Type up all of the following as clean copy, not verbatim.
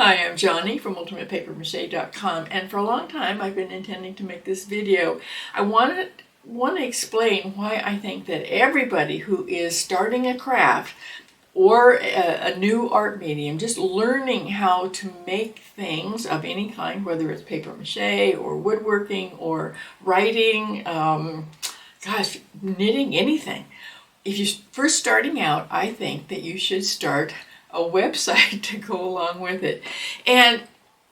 Hi, I'm Johnny from ultimatepapermache.com, and for a long time I've been intending to make this video. I want to explain why I think that everybody who is starting a craft or a new art medium, just learning how to make things of any kind, whether it's paper mache or woodworking or writing, knitting, anything. If you're first starting out, I think that you should start a website to go along with it. And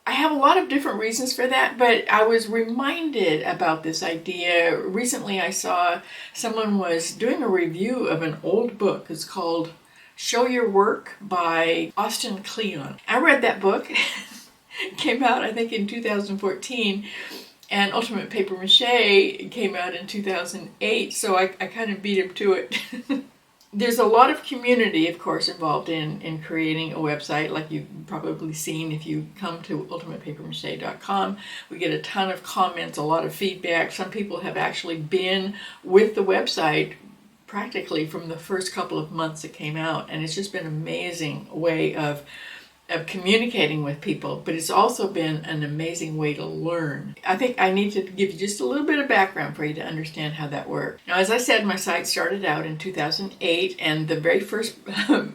I have a lot of different reasons for that, but I was reminded about this idea. Recently I saw someone was doing a review of an old book. It's called Show Your Work by Austin Kleon. I read that book. It came out, I think, in 2014. And Ultimate Paper Mache came out in 2008, so I kind of beat him to it. There's a lot of community, of course, involved in creating a website, like you've probably seen if you come to ultimatepapermache.com. We get a ton of comments, a lot of feedback. Some people have actually been with the website practically from the first couple of months it came out, and it's just been an amazing way of communicating with people, but it's also been an amazing way to learn. I think I need to give you just a little bit of background for you to understand how that works. Now, as I said, my site started out in 2008, and the very first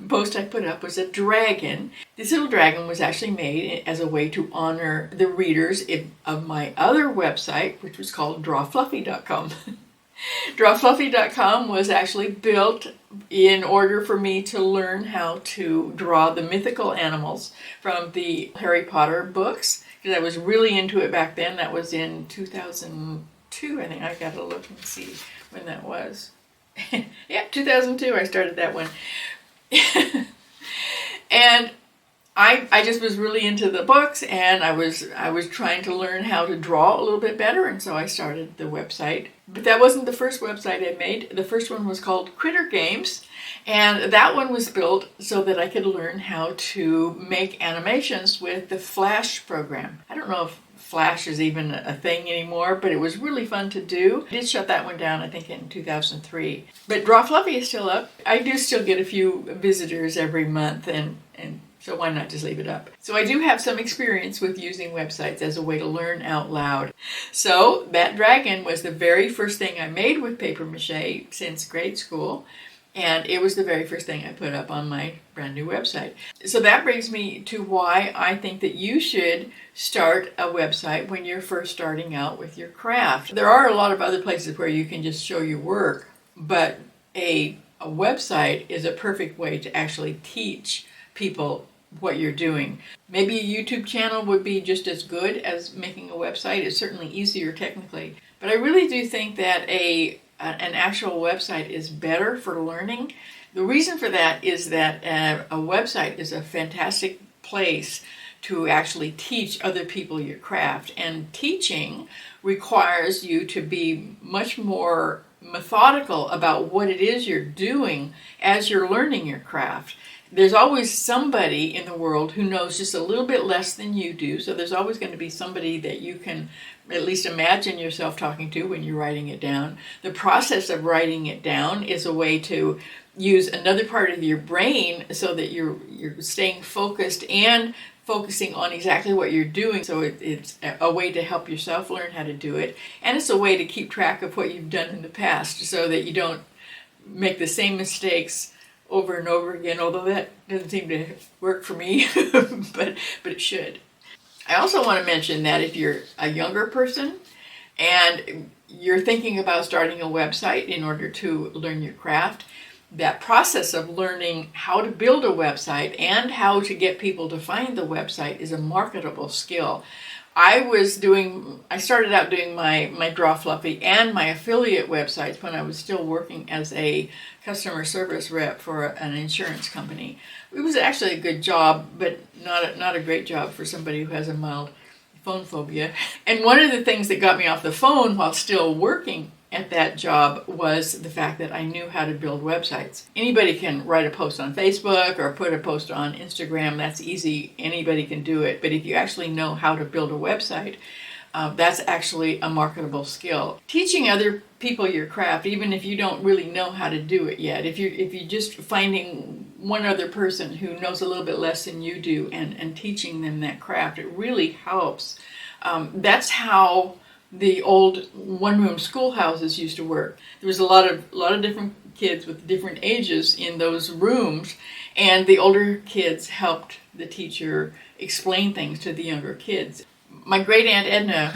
post I put up was a dragon. This little dragon was actually made as a way to honor the readers of my other website, which was called drawfluffy.com. Drawfluffy.com was actually built in order for me to learn how to draw the mythical animals from the Harry Potter books, because I was really into it back then. That was in 2002, I think. I got to look and see when that was. Yeah, 2002 I started that one. And I just was really into the books, and I was trying to learn how to draw a little bit better, and so I started the website. But that wasn't the first website I made. The first one was called Critter Games, and that one was built so that I could learn how to make animations with the Flash program. I don't know if Flash is even a thing anymore, but it was really fun to do. I did shut that one down, I think, in 2003. But Draw Fluffy is still up. I do still get a few visitors every month, and so why not just leave it up? So I do have some experience with using websites as a way to learn out loud. So that dragon was the very first thing I made with paper mache since grade school. And it was the very first thing I put up on my brand new website. So that brings me to why I think that you should start a website when you're first starting out with your craft. There are a lot of other places where you can just show your work, but a website is a perfect way to actually teach people what you're doing. Maybe a YouTube channel would be just as good as making a website. It's certainly easier technically. But I really do think that an actual website is better for learning. The reason for that is that a website is a fantastic place to actually teach other people your craft. And teaching requires you to be much more methodical about what it is you're doing as you're learning your craft. There's always somebody in the world who knows just a little bit less than you do, so there's always going to be somebody that you can at least imagine yourself talking to when you're writing it down. The process of writing it down is a way to use another part of your brain so that you're staying focused and focusing on exactly what you're doing. So it's a way to help yourself learn how to do it, and it's a way to keep track of what you've done in the past so that you don't make the same mistakes over and over again, although that doesn't seem to work for me, but it should. I also want to mention that if you're a younger person and you're thinking about starting a website in order to learn your craft, that process of learning how to build a website and how to get people to find the website is a marketable skill. I started out doing my Draw Fluffy and my affiliate websites when I was still working as a customer service rep for an insurance company. It was actually a good job, but not a great job for somebody who has a mild phone phobia. And one of the things that got me off the phone while still working at that job was the fact that I knew how to build websites. Anybody can write a post on Facebook or put a post on Instagram. That's easy. Anybody can do it. But if you actually know how to build a website, that's actually a marketable skill. Teaching other people your craft, even if you don't really know how to do it yet, if you're just finding one other person who knows a little bit less than you do and teaching them that craft, it really helps. That's how the old one-room schoolhouses used to work. There was a lot of different kids with different ages in those rooms, and the older kids helped the teacher explain things to the younger kids. My great aunt Edna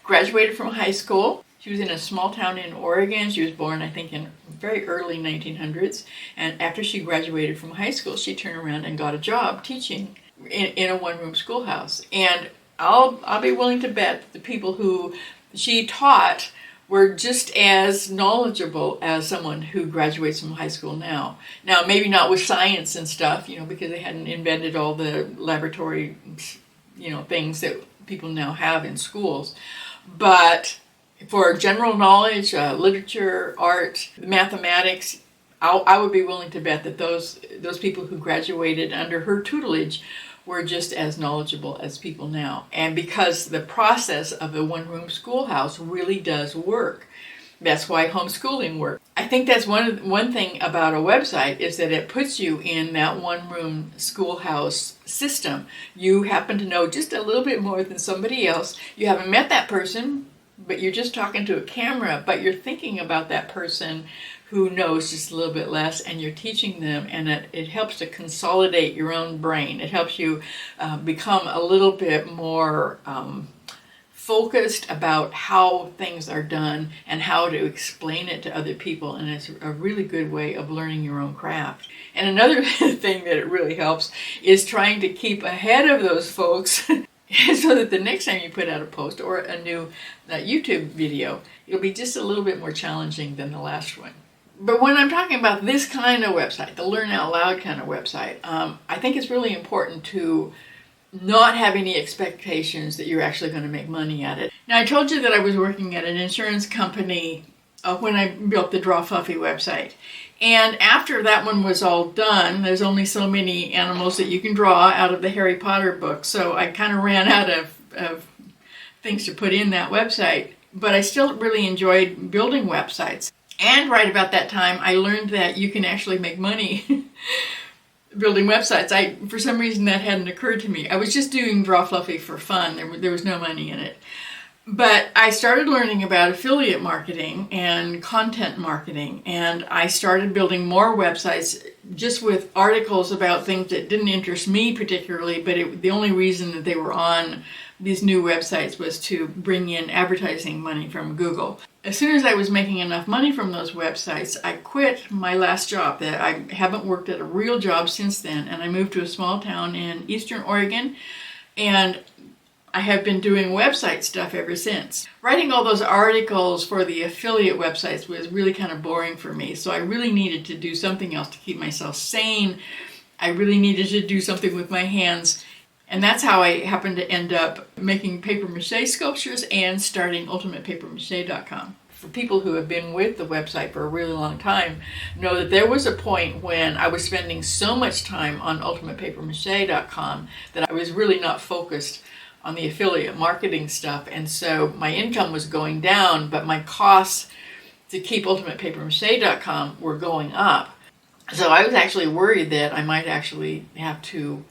graduated from high school. She was in a small town in Oregon. She was born, I think, in very early 1900s. And after she graduated from high school, she turned around and got a job teaching in a one-room schoolhouse. And I'll be willing to bet that the people who she taught were just as knowledgeable as someone who graduates from high school now. Now, maybe not with science and stuff, because they hadn't invented all the laboratory, things that people now have in schools. But for general knowledge, literature, art, mathematics, I would be willing to bet that those people who graduated under her tutelage were just as knowledgeable as people now. And because the process of a one-room schoolhouse really does work. That's why homeschooling works. I think that's one thing about a website is that it puts you in that one-room schoolhouse system. You happen to know just a little bit more than somebody else. You haven't met that person, but you're just talking to a camera, but you're thinking about that person who knows just a little bit less, and you're teaching them, and it helps to consolidate your own brain. It helps you become a little bit more focused about how things are done and how to explain it to other people, and it's a really good way of learning your own craft. And another thing that it really helps is trying to keep ahead of those folks so that the next time you put out a post or a new YouTube video, it'll be just a little bit more challenging than the last one. But when I'm talking about this kind of website, the Learn Out Loud kind of website, I think it's really important to not have any expectations that you're actually going to make money at it. Now, I told you that I was working at an insurance company when I built the Draw Fluffy website. And after that one was all done, there's only so many animals that you can draw out of the Harry Potter book. So I kind of ran out of things to put in that website. But I still really enjoyed building websites. And right about that time, I learned that you can actually make money building websites. For some reason, that hadn't occurred to me. I was just doing Draw Fluffy for fun. There was no money in it. But I started learning about affiliate marketing and content marketing, and I started building more websites just with articles about things that didn't interest me particularly, but the only reason that they were on these new websites was to bring in advertising money from Google. As soon as I was making enough money from those websites, I quit my last job. That I haven't worked at a real job since then, and I moved to a small town in eastern Oregon, and I have been doing website stuff ever since. Writing all those articles for the affiliate websites was really kind of boring for me, so I really needed to do something else to keep myself sane. I really needed to do something with my hands, and that's how I happened to end up making paper mache sculptures and starting ultimatepapermache.com. For people who have been with the website for a really long time, know that there was a point when I was spending so much time on ultimatepapermache.com that I was really not focused on the affiliate marketing stuff, and so my income was going down, but my costs to keep ultimatepapermache.com were going up. So I was actually worried that I might actually have to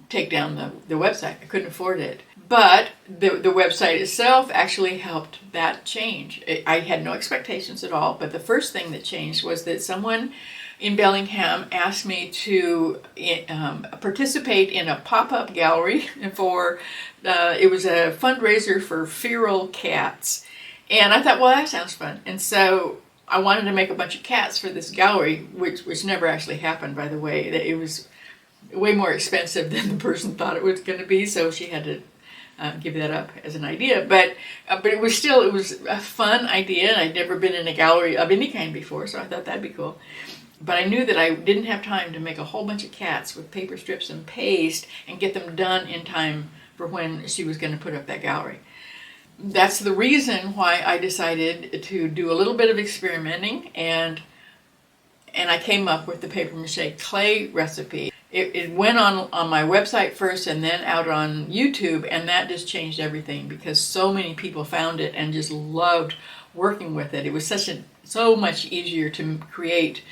take down the website. I couldn't afford it. But the website itself actually helped that change. I had no expectations at all, but the first thing that changed was that someone in Bellingham asked me to participate in a pop-up gallery for, it was a fundraiser for feral cats. And I thought, well, that sounds fun. And so I wanted to make a bunch of cats for this gallery, which never actually happened, by the way. It was way more expensive than the person thought it was going to be, so she had to give that up as an idea. But it was a fun idea, and I'd never been in a gallery of any kind before, so I thought that'd be cool. But I knew that I didn't have time to make a whole bunch of cats with paper strips and paste and get them done in time for when she was going to put up that gallery. That's the reason why I decided to do a little bit of experimenting, and I came up with the paper mache clay recipe. It went on my website first and then out on YouTube, and that just changed everything because so many people found it and just loved working with it. It was so much easier to create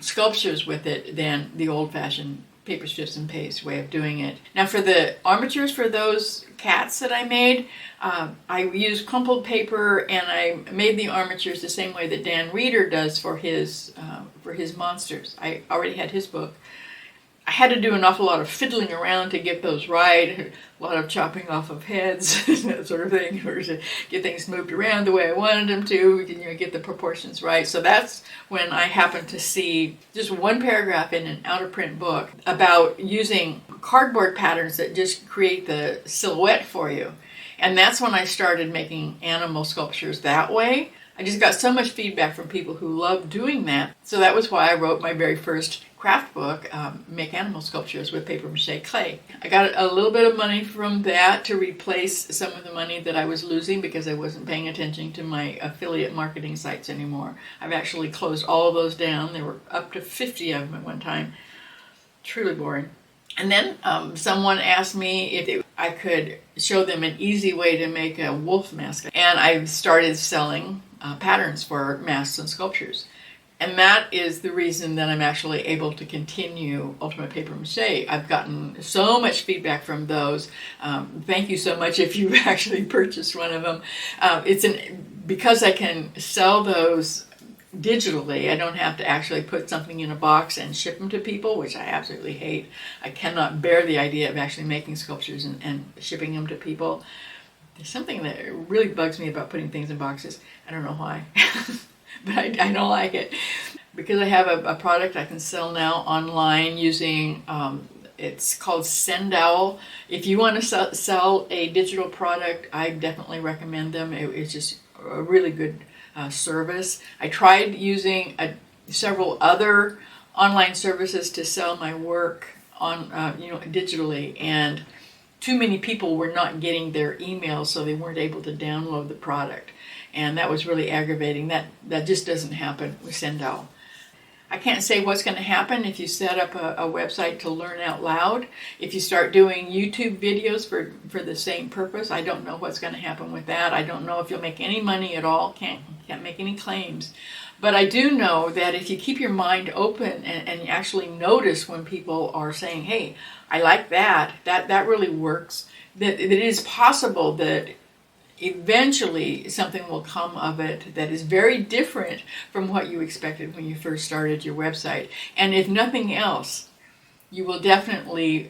sculptures with it than the old-fashioned paper strips and paste way of doing it. Now for the armatures for those cats that I made, I used crumpled paper, and I made the armatures the same way that Dan Reeder does for his monsters. I already had his book. I had to do an awful lot of fiddling around to get those right, a lot of chopping off of heads, that sort of thing, in order to get things moved around the way I wanted them to, get the proportions right. So that's when I happened to see just one paragraph in an out-of-print book about using cardboard patterns that just create the silhouette for you. And that's when I started making animal sculptures that way. I just got so much feedback from people who loved doing that. So that was why I wrote my very first craft book, Make Animal Sculptures with Paper Mache Clay. I got a little bit of money from that to replace some of the money that I was losing because I wasn't paying attention to my affiliate marketing sites anymore. I've actually closed all of those down. There were up to 50 of them at one time. Truly boring. And then someone asked me if I could show them an easy way to make a wolf mask. And I started selling patterns for masks and sculptures. And that is the reason that I'm actually able to continue Ultimate Paper Mache. I've gotten so much feedback from those. Thank you so much if you've actually purchased one of them. Because I can sell those digitally, I don't have to actually put something in a box and ship them to people, which I absolutely hate. I cannot bear the idea of actually making sculptures and shipping them to people. There's something that really bugs me about putting things in boxes. I don't know why. But I don't like it. Because I have a product I can sell now online using, it's called Sendowl. If you want to sell a digital product, I definitely recommend them. It's just a really good service. I tried using several other online services to sell my work on, digitally, and too many people were not getting their emails, so they weren't able to download the product. And that was really aggravating. That just doesn't happen with Sendowl. I can't say what's going to happen if you set up a website to learn out loud. If you start doing YouTube videos for the same purpose, I don't know what's going to happen with that. I don't know if you'll make any money at all. Can't make any claims. But I do know that if you keep your mind open and actually notice when people are saying, hey, I like that really works, that it is possible that eventually something will come of it that is very different from what you expected when you first started your website. And if nothing else, you will definitely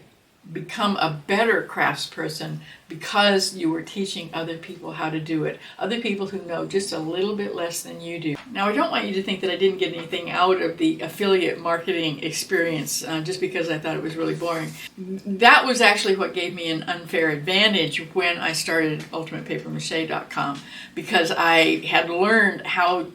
become a better craftsperson because you were teaching other people how to do it. Other people who know just a little bit less than you do. Now, I don't want you to think that I didn't get anything out of the affiliate marketing experience just because I thought it was really boring. That was actually what gave me an unfair advantage when I started UltimatePaperMache.com, because I had learned how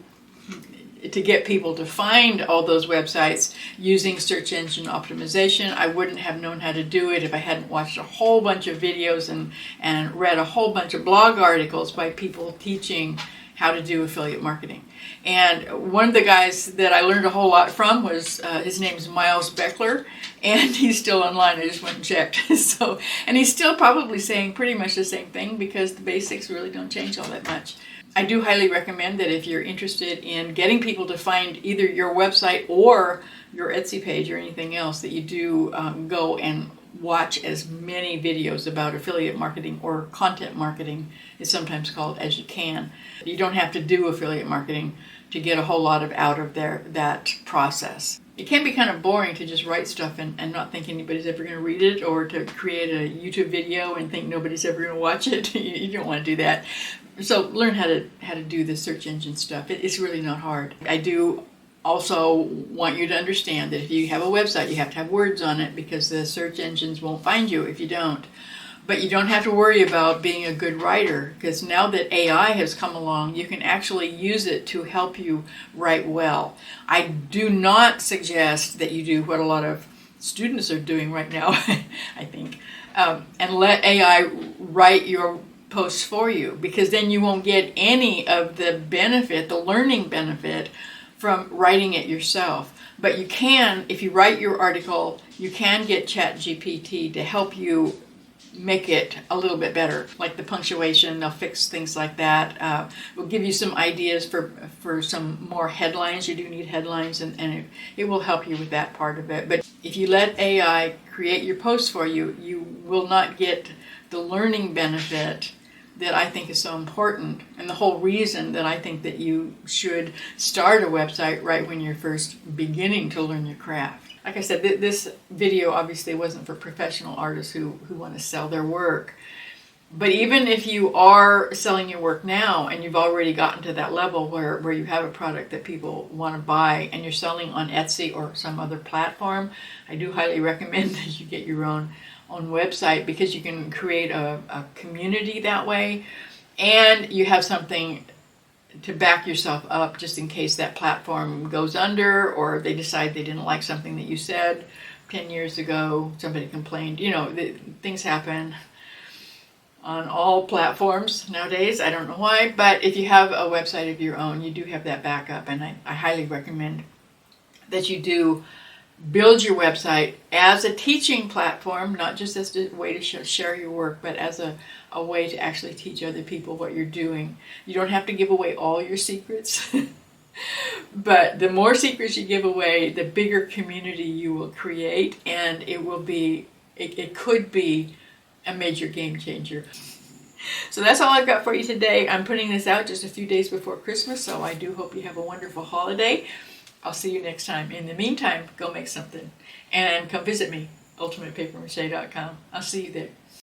to get people to find all those websites using search engine optimization. I wouldn't have known how to do it if I hadn't watched a whole bunch of videos and read a whole bunch of blog articles by people teaching how to do affiliate marketing. And one of the guys that I learned a whole lot from was, his name is Miles Beckler, and he's still online. I just went and checked. And he's still probably saying pretty much the same thing because the basics really don't change all that much. I do highly recommend that if you're interested in getting people to find either your website or your Etsy page or anything else, that you do go and watch as many videos about affiliate marketing, or content marketing is sometimes called, as you can. You don't have to do affiliate marketing to get a whole lot out of that process. It can be kind of boring to just write stuff and not think anybody's ever going to read it, or to create a YouTube video and think nobody's ever going to watch it. You don't want to do that. So learn how to do the search engine stuff. It's really not hard. I do also want you to understand that if you have a website, you have to have words on it, because the search engines won't find you if you don't. But you don't have to worry about being a good writer, because now that AI has come along, you can actually use it to help you write well. I do not suggest that you do what a lot of students are doing right now, I think, and let AI write your posts for you, because then you won't get any of the benefit, the learning benefit, from writing it yourself. But you can, if you write your article, you can get ChatGPT to help you make it a little bit better, like the punctuation. They'll fix things like that. We'll give you some ideas for some more headlines. You do need headlines, and it will help you with that part of it. But if you let AI create your posts for you, you will not get the learning benefit that I think is so important, and the whole reason that I think that you should start a website right when you're first beginning to learn your craft. Like I said, this video obviously wasn't for professional artists who want to sell their work. But even if you are selling your work now and you've already gotten to that level where you have a product that people want to buy and you're selling on Etsy or some other platform, I do highly recommend that you get your own website, because you can create a community that way, and you have something to back yourself up just in case that platform goes under, or they decide they didn't like something that you said 10 years ago, somebody complained. Things happen on all platforms nowadays. I don't know why, but if you have a website of your own, you do have that backup, and I highly recommend that you do build your website as a teaching platform, not just as a way to share your work, but as a way to actually teach other people what you're doing. You don't have to give away all your secrets, but the more secrets you give away, the bigger community you will create, and it could be a major game changer. So that's all I've got for you today. I'm putting this out just a few days before Christmas, so I do hope you have a wonderful holiday. I'll see you next time. In the meantime, go make something. And come visit me, ultimatepapermache.com. I'll see you there.